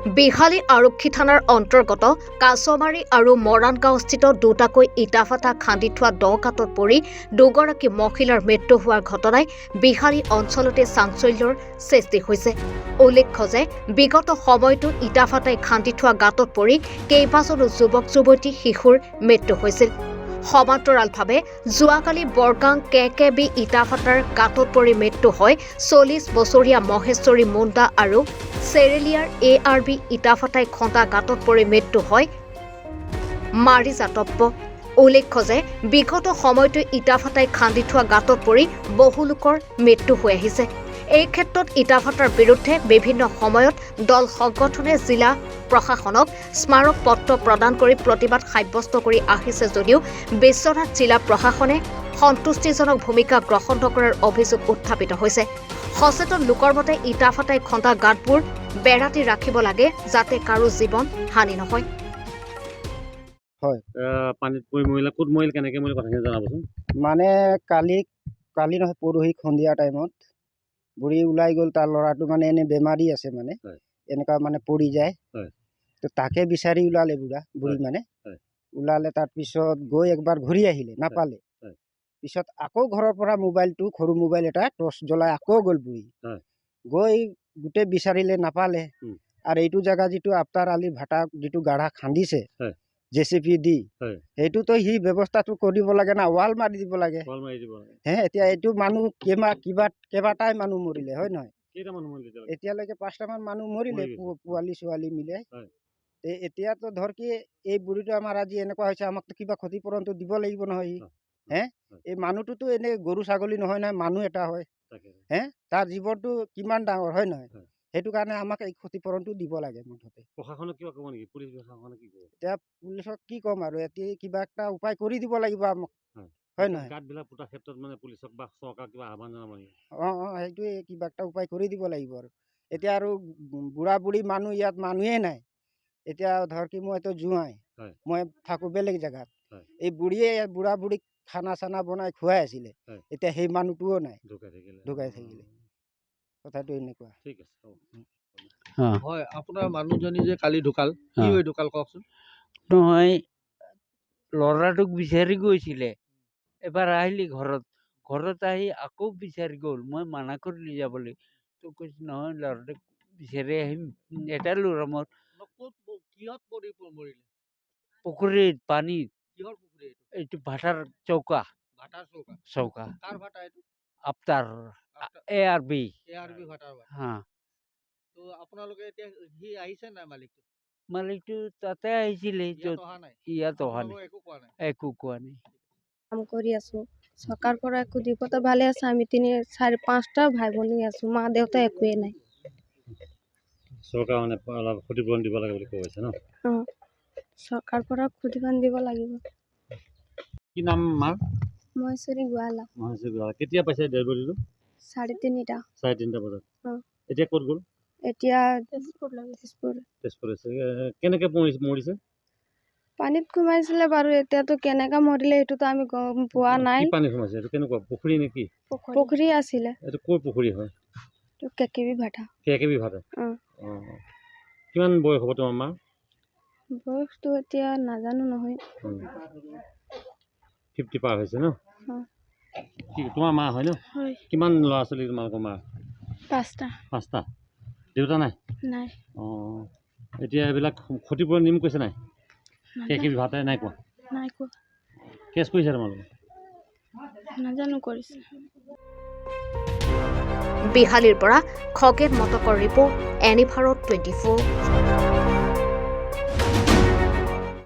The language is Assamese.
বিহালী আৰক্ষী থানাৰ অন্তৰ্গত কাছমাৰী আৰু মৰাণগাঁওস্থিত দুটাকৈ ইটাফাটা খান্দি থোৱা দ গাঁতত পৰি দুগৰাকী মহিলাৰ মৃত্যু হোৱাৰ ঘটনাই বিহালী অঞ্চলতে চাঞ্চল্যৰ সৃষ্টি হৈছে। উল্লেখ্য যে বিগত সময়তো ইটাফাটাই খান্দি থোৱা গাঁতত পৰি কেইবাজনো যুৱক-যুৱতী শিশুৰ মৃত্যু হৈছিল। সমান্তৰালভাৱে যোৱাকালি বৰগাং KKB ইটাফাটাৰ গাঁতত পৰি মৃত্যু হয় 40 বছৰীয়া মহেশ্বৰী মুণ্ডা আৰু চেৰেলিয়াৰ ARB ইটাফাটাই খন্দা গাঁতত পৰি মৃত্যু হয় মাৰিজা টপ্প। উল্লেখ্য যে বিগত সময়তো ইটাফাটাই খান্দি থোৱা গাঁতত পৰি বহু লোকৰ মৃত্যু হৈ আহিছে। এই ক্ষেত্ৰত ইটাফাটাৰ বিৰুদ্ধে বিভিন্ন সময়ত দল সংগঠনে জিলা প্ৰশাসনক স্মাৰক পত্ৰ প্ৰদান কৰি প্ৰতিবাদ সাব্যস্ত কৰি আহিছে যদিও বিশ্বনাথ জিলা প্ৰশাসনে সন্তুষ্টিজনক ভূমিকা গ্ৰহণ নকৰাৰ অভিযোগ উত্থাপিত হৈছে। সচেতন লোকৰ মতে ইটাফাটাই খন্দা গাঁতবোৰ বেৰাতি ৰাখিব লাগে যাতে কাৰো জীৱন হানি নহয়। পানীত পৰি মহিলা ক'ত মৰিল কেনেকৈ মৰিল কথাখিনি জনাবচোন। মানে কালি নহয় পৰহি সন্ধিয়া টাইমত বুঢ়ী ওলাই গ'ল। তাৰ ল'ৰাটো মানে এনে বেমাৰী আছে, মানে এনেকুৱা মানে পৰি যায়। তো তাকে বিচাৰি ওলালে বুঢ়ী মানে ওলালে। তাৰপিছত গৈ একবাৰ ঘূৰি আহিলে, নাপালে। পিছত আকৌ ঘৰৰ পৰা মোবাইলটো সৰু মোবাইল এটা টৰ্চ জ্বলাই আকৌ গ'ল বুঢ়ী। গৈ গোটেই বিচাৰিলে, নাপালে। আৰু এইটো জেগা যিটো আফতাৰ আলী ভাটা যিটো গাঢ়া খান্দিছে JCB দি, সেইটোতো সি ব্যৱস্থাটো কৰিব লাগে না, ৱাল মাৰি দিব লাগে। এতিয়া এইটো মানুহ কেইবাটাই মানুহ মৰিলে, হয় নহয়? এতিয়ালৈকে 5টামান মানুহ মৰিলে, পোৱালি ছোৱালী মিলে। এতিয়াতো ধৰ কি এই বুঢ়ীটো আমাৰ আজি এনেকুৱা হৈছে, আমাকতো কিবা ক্ষতিপূৰণটো দিব লাগিব নহয়। এই মানুহটোতো এনে গৰু ছাগলী নহয় নহয়, মানুহ এটা হয়। তাৰ জীৱনটো কিমান ডাঙৰ, হয় নহয়? সেইটো কাৰণে আমাক এই ক্ষতিপূৰণটো দিব লাগে মুঠতে। প্ৰশাসনক কিবা ক'ব নেকি? পুলিচ প্ৰশাসনক কি ক'ব? এতিয়া পুলিচক কি ক'ম আৰু, এতিয়া কিবা এটা উপায় কৰি দিব লাগিব আমাক, হয় নহয়? গাঁতবিলাক পুতাৰ ক্ষেত্ৰত মানে পুলিচক বা চৰকাৰক কিবা আহ্বান জনাব নেকি? সেইটোৱে কিবা এটা উপায় কৰি দিব লাগিব আৰু। এতিয়া আৰু বুঢ়া বুঢ়ী মানুহ ইয়াত মানুহে নাই। এতিয়া ধৰ কি মইতো জোঁৱাই, মই থাকোঁ বেলেগ জেগাত। এই বুঢ়ীয়ে বুঢ়া বুঢ়ীক খানা চানা বনাই খুৱাই আছিলে। এতিয়া সেই মানুহটোও নাই, ঢুকাই থাকিলে। কথাটো এনেকুৱা। ঠিক আছে। হয়, আপোনাৰ মানুহজনী যে কালি ঢুকাল, কি হৈ ঢুকাল কওকচোন। নহয়, ল'ৰাটোক বিচাৰি গৈছিলে, এবাৰ আহিলি ঘৰত আহি আকৌ বিচাৰি গ'ল। মই মানা কৰিলোঁ যাবলৈ, তো কৈছে নহয় ল'ৰাটোক বিচাৰি আহিম, এটা ল'ৰা মোৰ কিহত মৰিলে? পুখুৰীত পানীত। কিহৰ পুখুৰী? এইটো ভাটাৰ চৌকা। ভাটাৰ চৌকা কাৰ ভাটা এইটো? আফতাৰ ARB ভাটাৰ ভাটা। হা। তো আপোনালোকে এতিয়া সি আহিছে নাই মালিকটো তাতে আহিছিলে, ইয়াত অহা নাই, একো কোৱা নাই। কাম কৰি আছো, চৰকাৰ পৰা একো দিবতো ভালে আছে। আমি 4-5টা ভাই ভনী আছো, মা দেউতা একোৱে নাই। চৰকাৰ মানে অলপ ক্ষতিপূৰণ দিব লাগে বুলি কৈছে ন? চৰকাৰ পৰা ক্ষতিপূৰণ দিব লাগিব। কি নাম মাৰ? মহেশ্বৰী গোৱালা। কেতিয়া পাইছে ডেড বডিটো? 3:30 বজাত। এতিয়া ক'ত গ'ল? এতিয়া তেজপুৰ। কেনেকে মৰিছে? পানীত সোমাইছিলে বাৰু। এতিয়াতো কেনেকা মৰিলে সেইটোতো আমি গম পোৱা নাই। পানী সোমাইছে এইটো কেনেকুৱা পুখুৰী নেকি? পুখুৰী আছিলে। এইটো ক'ৰ পুখুৰী হয়? KKB ভাটা। KKB ভাটা। কিমান বয়স হ'ব তোমাৰ মা? বয়সটো এতিয়া নাজানো নহয়। 50 পাৰ হৈছে ন? তোমাৰ মা হয় ন? কিমান ল'ৰা ছোৱালী তোমালোকৰ মা? 5টা। দেউতা নাই? নাই। এতিয়া এইবিলাক ক্ষতিপূৰণ নিম কৈছে নাই? KKB ভাটাই নাই কোৱা? নাই কোৱা। কেছ কৰিছে তোমালোকে? নাজানো কৰিছে। বিহালীৰ পৰা খগেন মটকৰ ৰিপৰ্ট, এনি ভাৰত 24।